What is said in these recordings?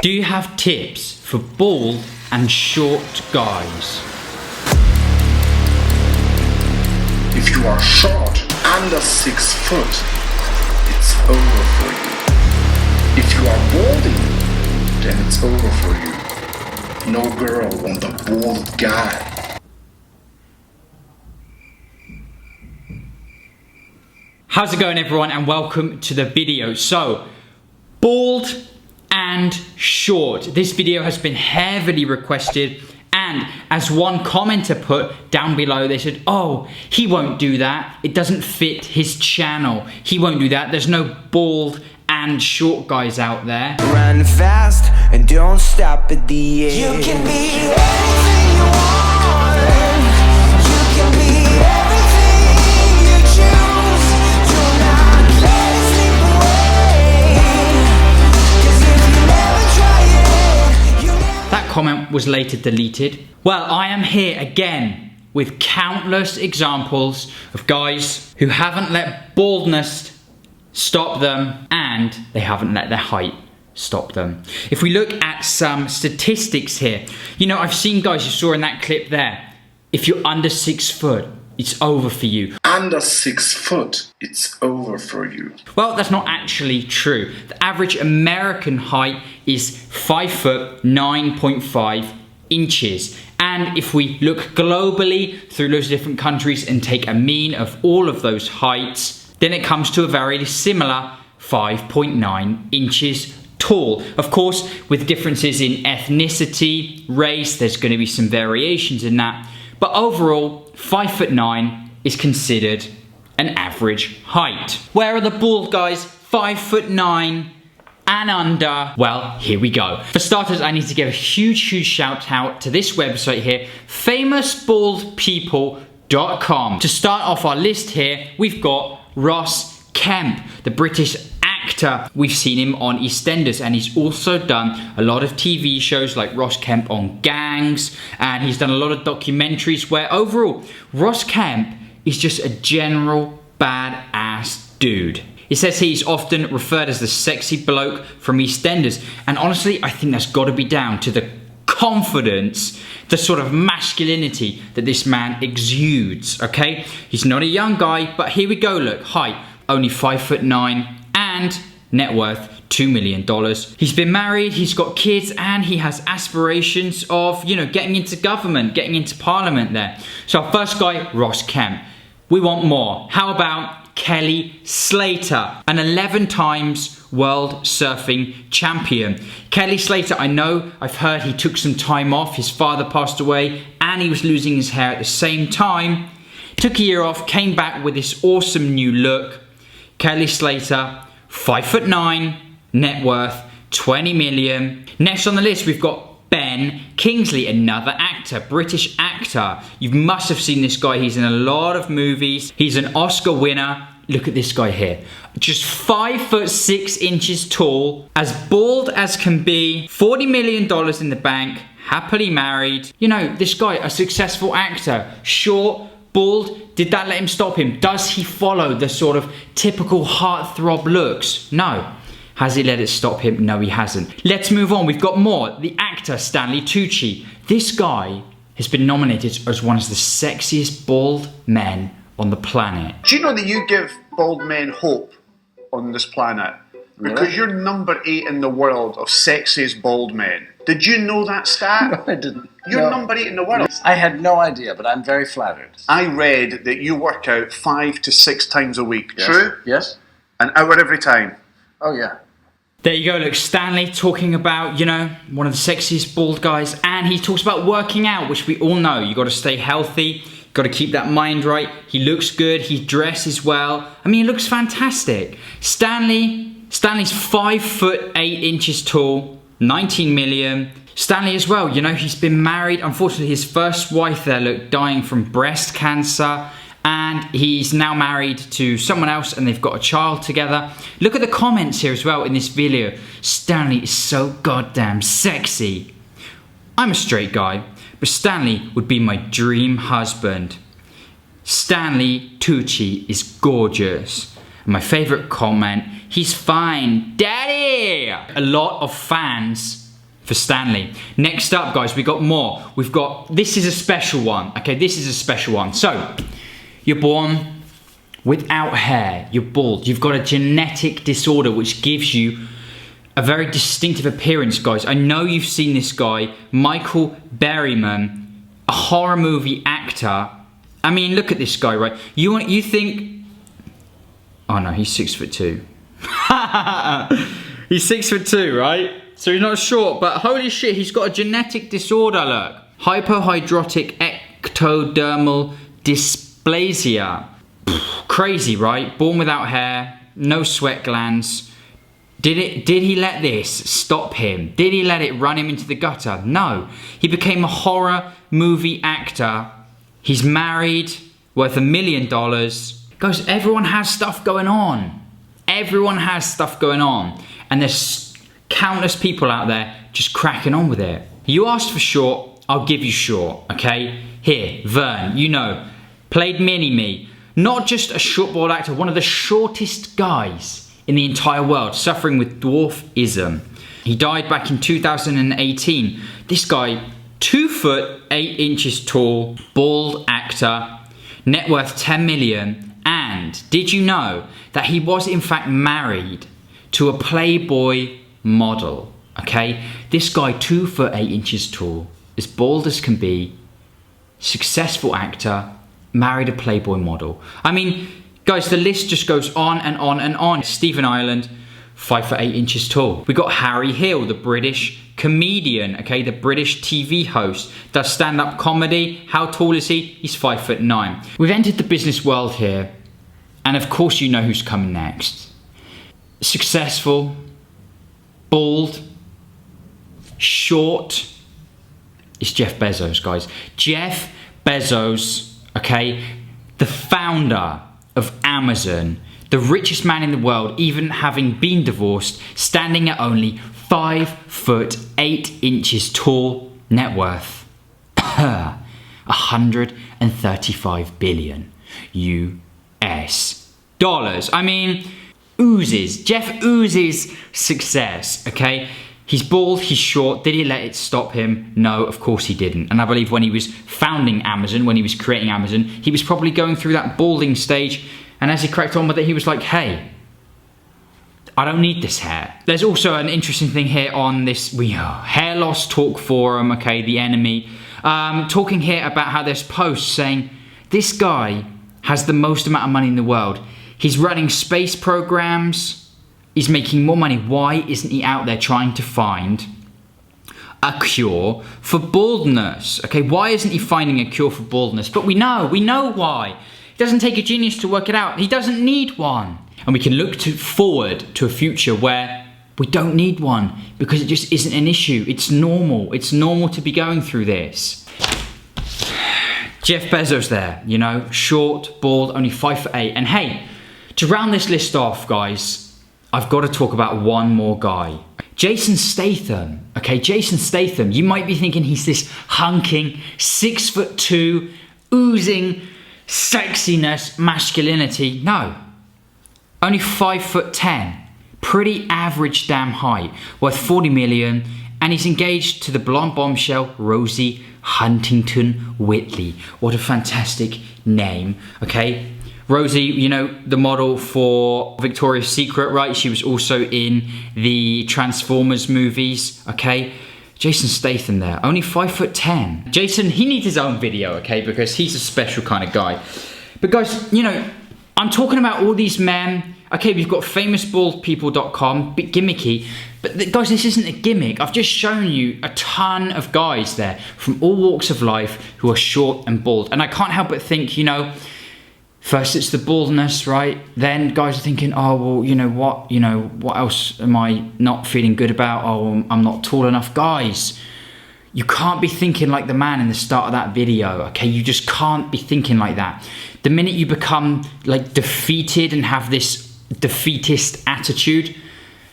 Do you have tips for bald and short guys? If you are short, under 6 foot, it's over for you. If you are balding, then it's over for you. No girl wants a bald guy. How's it going, everyone, and welcome to the video. So, bald and short. This video has been heavily requested, and as one commenter put down below, they said, oh, he won't do that. It doesn't fit his channel. He won't do that. There's no bald and short guys out there. Run fast and don't stop at the end. You can be anything you want. You can be everything you choose. Do not let it slip away. 'Cause if you never try it, you never... That comment was later deleted. Well, I am here again with countless examples of guys who haven't let baldness stop them, and they haven't let their height stop them. If we look at some statistics here, you know, I've seen guys, you saw in that clip there, if you're under 6 foot, it's over for you. Under 6 foot, it's over for you. Well, that's not actually true. The average American height is 5 foot 9.5 inches. And if we look globally through loads of different countries and take a mean of all of those heights, then it comes to a very similar 5.9 inches tall. Of course, with differences in ethnicity, race, there's going to be some variations in that. But overall, 5'9" is considered an average height. Where are the bald guys 5'9" and under? Well, here we go. For starters, I need to give a huge shout out to this website here, famousbaldpeople.com. To start off our list here, we've got Ross Kemp, the British actor. We've seen him on EastEnders, and he's also done a lot of TV shows like Ross Kemp on Gangs, and he's done a lot of documentaries where overall, Ross Kemp is just a general badass dude. It says he's often referred as the sexy bloke from EastEnders, and honestly, I think that's got to be down to the confidence, the sort of masculinity that this man exudes, okay? He's not a young guy, but here we go, look, height, only 5'9", and net worth $2 million. He's been married, he's got kids, and he has aspirations of, you know, getting into government, getting into parliament there. So our first guy, Ross Kemp. We want more. How about Kelly Slater, an 11 times world surfing champion. Kelly Slater, I know, I've heard he took some time off. His father passed away and he was losing his hair at the same time. Took a year off, came back with this awesome new look. Kelly Slater, 5'9", net worth 20 million. Next on the list, we've got Ben Kingsley, another actor, British actor. You must have seen this guy. He's in a lot of movies. He's an Oscar winner. Look at this guy here. Just 5'6" tall, as bald as can be, $40 million in the bank, happily married. You know, this guy, a successful actor, short, bald. Did that let him stop him? Does he follow the sort of typical heartthrob looks? No. Has he let it stop him? No, he hasn't. Let's move on. We've got more. The actor Stanley Tucci. This guy has been nominated as one of the sexiest bald men on the planet. Do you know that you give bald men hope on this planet? Because you're number 8 in the world of sexiest bald men. Did you know that stat? No, I didn't. You're number 8 in the world. I had no idea, but I'm very flattered. I read that you work out 5 to 6 times a week. Yes. True? Yes. An hour every time. Oh, yeah. There you go, look, Stanley talking about, you know, one of the sexiest bald guys, and he talks about working out, which we all know. You got to stay healthy, got to keep that mind right. He looks good, he dresses well. I mean, he looks fantastic. Stanley's 5'8" tall, 19 million. Stanley as well, you know, he's been married. Unfortunately, his first wife there, look, dying from breast cancer. And he's now married to someone else and they've got a child together. Look at the comments here as well in this video. Stanley is so goddamn sexy. I'm a straight guy, but Stanley would be my dream husband. Stanley Tucci is gorgeous. And my favorite comment, he's fine, daddy! A lot of fans for Stanley. Next up, guys, we got more. This is a special one. Okay, this is a special one. So, you're born without hair. You're bald. You've got a genetic disorder which gives you a very distinctive appearance, guys. I know you've seen this guy, Michael Berryman, a horror movie actor. I mean, look at this guy, right? You think... Oh no, he's 6'2". He's 6'2", right? So he's not short, but holy shit, he's got a genetic disorder, look. Hypohidrotic ectodermal dysplasia. Crazy, right? Born without hair, no sweat glands. Did he let this stop him? Did he let it run him into the gutter? No. He became a horror movie actor. He's married, worth $1 million. Guys, everyone has stuff going on. Everyone has stuff going on. And there's countless people out there just cracking on with it. You asked for short, I'll give you short, okay? Here, Vern, you know, played Mini-Me. Not just a short bald actor, one of the shortest guys in the entire world, suffering with dwarfism. He died back in 2018. This guy, 2 foot 8 inches tall, bald actor, net worth 10 million. And did you know that he was in fact married to a Playboy model? Okay, this guy, 2 foot 8 inches tall, as bald as can be, successful actor, married a Playboy model. I mean, guys, the list just goes on and on and on. Stephen Ireland, 5 foot 8 inches tall. We got Harry Hill, the British comedian, okay, the British TV host, does stand-up comedy. How tall is he? He's 5'9". We've entered the business world here, and of course you know who's coming next. Successful, bald, short, it's Jeff Bezos, guys. Jeff Bezos, okay, the founder of Amazon, the richest man in the world, even having been divorced, standing at only 5 foot 8 inches tall, net worth 135 billion US dollars. I mean, Jeff oozes success, okay? He's bald, he's short. Did he let it stop him? No, of course he didn't. And I believe when he was founding Amazon, when he was creating Amazon, he was probably going through that balding stage. And as he cracked on with it, he was like, hey, I don't need this hair. There's also an interesting thing here on this hair loss talk forum, okay, the enemy. Talking here about how there's posts saying, this guy has the most amount of money in the world. He's running space programs. He's making more money. Why isn't he out there trying to find a cure for baldness? Okay, why isn't he finding a cure for baldness? But we know why. It doesn't take a genius to work it out. He doesn't need one. And we can look forward to a future where we don't need one because it just isn't an issue. It's normal. It's normal to be going through this. Jeff Bezos there, you know, short, bald, only 5'8". And hey, to round this list off, guys, I've got to talk about one more guy. Jason Statham. Okay, Jason Statham. You might be thinking he's this hunking, 6'2", oozing sexiness, masculinity. No. Only 5'10". Pretty average damn height. Worth 40 million. And he's engaged to the blonde bombshell, Rosie Huntington Whiteley. What a fantastic name. Okay. Rosie, you know, the model for Victoria's Secret, right? She was also in the Transformers movies, okay? Jason Statham there, only 5'10". Jason, he needs his own video, okay? Because he's a special kind of guy. But guys, you know, I'm talking about all these men. Okay, we've got famousbaldpeople.com, bit gimmicky. But guys, this isn't a gimmick. I've just shown you a ton of guys there from all walks of life who are short and bald. And I can't help but think, you know, first it's the baldness, right? Then guys are thinking, oh, well, you know, what else am I not feeling good about? Oh, I'm not tall enough. Guys, you can't be thinking like the man in the start of that video, okay? You just can't be thinking like that. The minute you become like defeated and have this defeatist attitude,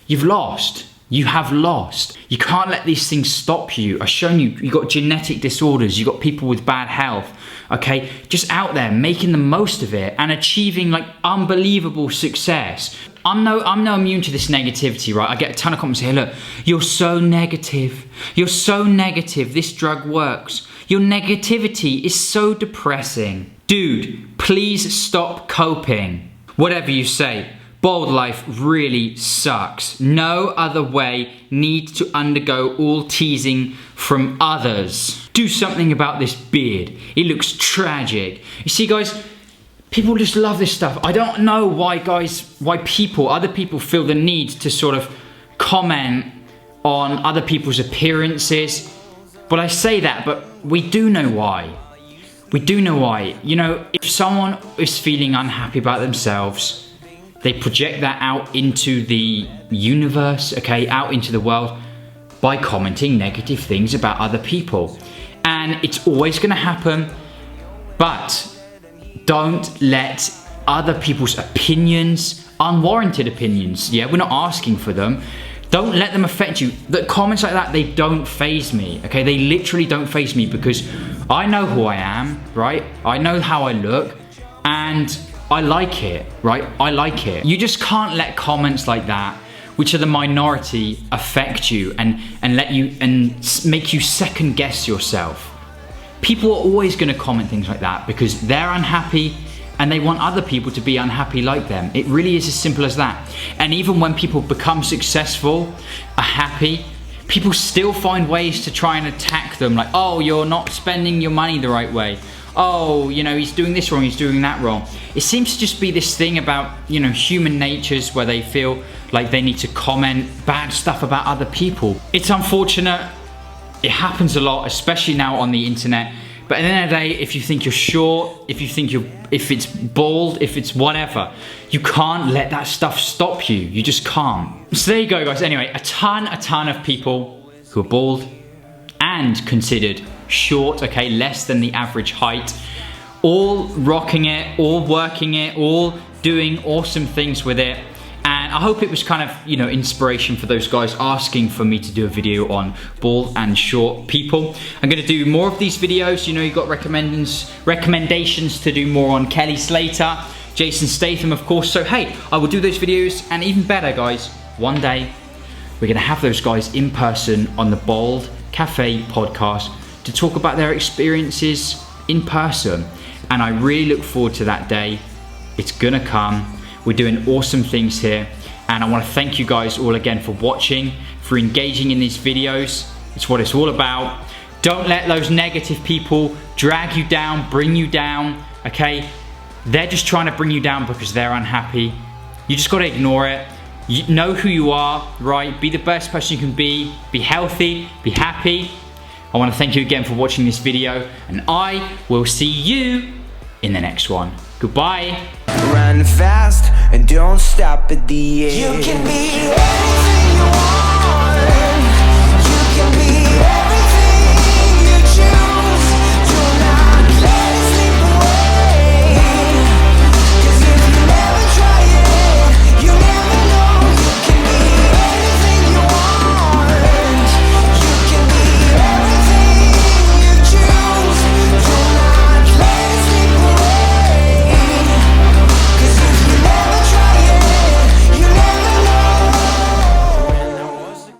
you've lost. You have lost. You can't let these things stop you. I've shown you, you've got genetic disorders, you've got people with bad health, okay? Just out there making the most of it and achieving like unbelievable success. I'm no immune to this negativity, right? I get a ton of comments saying, look, you're so negative. You're so negative. This drug works. Your negativity is so depressing. Dude, please stop coping. Whatever you say, bald life really sucks. No other way needs to undergo all teasing from others. Do something about this beard. It looks tragic. You see, guys, people just love this stuff. I don't know why other people feel the need to sort of comment on other people's appearances. But I say that, but we do know why. We do know why. You know, if someone is feeling unhappy about themselves, they project that out into the universe, okay, out into the world by commenting negative things about other people. And it's always going to happen, but don't let other people's opinions, unwarranted opinions, yeah, we're not asking for them, don't let them affect you. The comments like that, they don't faze me, okay? They literally don't faze me because I know who I am, right? I know how I look, and I like it, right? I like it. You just can't let comments like that, which are the minority, affect you and make you second guess yourself. People are always going to comment things like that because they're unhappy and they want other people to be unhappy like them. It really is as simple as that. And even when people become successful, are happy, people still find ways to try and attack them. Like, oh, you're not spending your money the right way. Oh, you know, he's doing this wrong, he's doing that wrong. It seems to just be this thing about, you know, human natures where they feel like they need to comment bad stuff about other people. It's unfortunate. It happens a lot, especially now on the internet. But at the end of the day, if you think you're short, if it's bald, if it's whatever, you can't let that stuff stop you. You just can't. So there you go, guys. Anyway, a ton of people who are bald and considered short, okay, less than the average height, all rocking it, all working it, all doing awesome things with it. And I hope it was kind of, you know, inspiration for those guys asking for me to do a video on bald and short people. I'm going to do more of these videos. You know, you got recommendations to do more on Kelly Slater, Jason Statham, of course. So, hey, I will do those videos. And even better, guys, one day we're going to have those guys in person on the Bald Cafe podcast to talk about their experiences in person. And I really look forward to that day. It's going to come. We're doing awesome things here, and I want to thank you guys all again for watching, for engaging in these videos. It's what it's all about. Don't let those negative people drag you down, bring you down, okay? They're just trying to bring you down because they're unhappy. You just got to ignore it. You know who you are, right? Be the best person you can be healthy, be happy. I want to thank you again for watching this video, and I will see you in the next one. Goodbye. Run fast and don't stop at the edge. You can be anything.